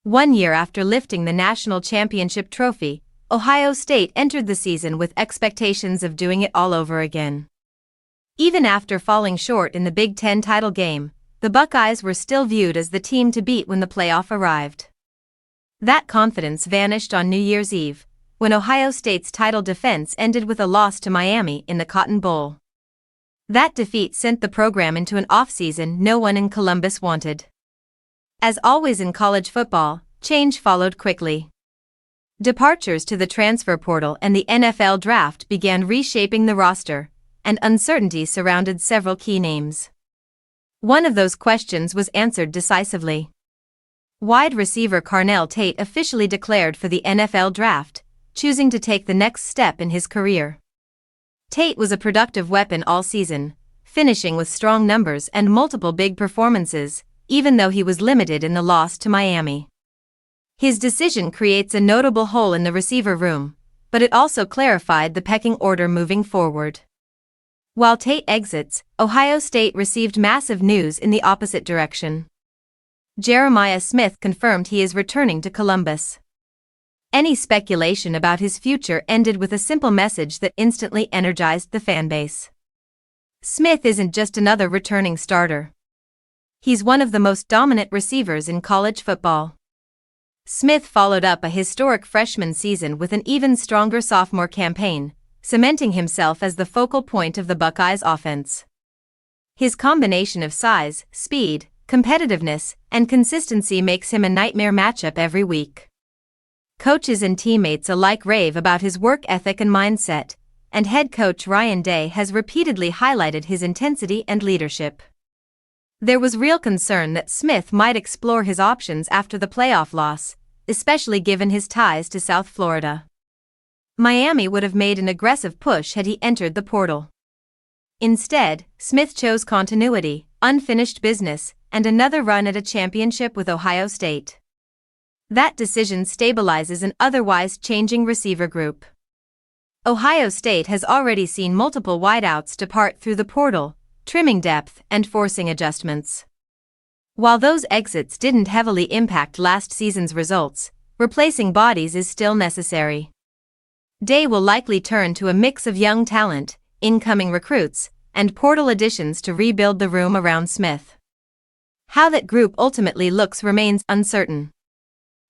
1 year after lifting the national championship trophy, Ohio State entered the season with expectations of doing it all over again. Even after falling short in the Big Ten title game, the Buckeyes were still viewed as the team to beat when the playoff arrived. That confidence vanished on New Year's Eve, when Ohio State's title defense ended with a loss to Miami in the Cotton Bowl. That defeat sent the program into an offseason no one in Columbus wanted. As always in college football, change followed quickly. Departures to the transfer portal and the NFL draft began reshaping the roster, and uncertainty surrounded several key names. One of those questions was answered decisively. Wide receiver Carnell Tate officially declared for the NFL draft, choosing to take the next step in his career. Tate was a productive weapon all season, finishing with strong numbers and multiple big performances, even though he was limited in the loss to Miami. His decision creates a notable hole in the receiver room, but it also clarified the pecking order moving forward. While Tate exits, Ohio State received massive news in the opposite direction. Jeremiah Smith confirmed he is returning to Columbus. Any speculation about his future ended with a simple message that instantly energized the fanbase. Smith isn't just another returning starter. He's one of the most dominant receivers in college football. Smith followed up a historic freshman season with an even stronger sophomore campaign, cementing himself as the focal point of the Buckeyes' offense. His combination of size, speed, competitiveness, and consistency makes him a nightmare matchup every week. Coaches and teammates alike rave about his work ethic and mindset, and head coach Ryan Day has repeatedly highlighted his intensity and leadership. There was real concern that Smith might explore his options after the playoff loss, especially given his ties to South Florida. Miami would have made an aggressive push had he entered the portal. Instead, Smith chose continuity, unfinished business, and another run at a championship with Ohio State. That decision stabilizes an otherwise changing receiver group. Ohio State has already seen multiple wideouts depart through the portal, trimming depth and forcing adjustments. While those exits didn't heavily impact last season's results, replacing bodies is still necessary. Day will likely turn to a mix of young talent, incoming recruits, and portal additions to rebuild the room around Smith. How that group ultimately looks remains uncertain.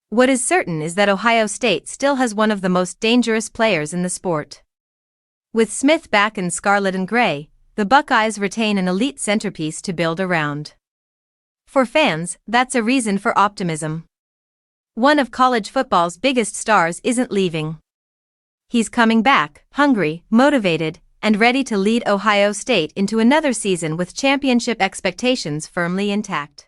What is certain is that Ohio State still has one of the most dangerous players in the sport. With Smith back in scarlet and gray, the Buckeyes retain an elite centerpiece to build around. For fans, that's a reason for optimism. One of college football's biggest stars isn't leaving. He's coming back, hungry, motivated, and ready to lead Ohio State into another season with championship expectations firmly intact.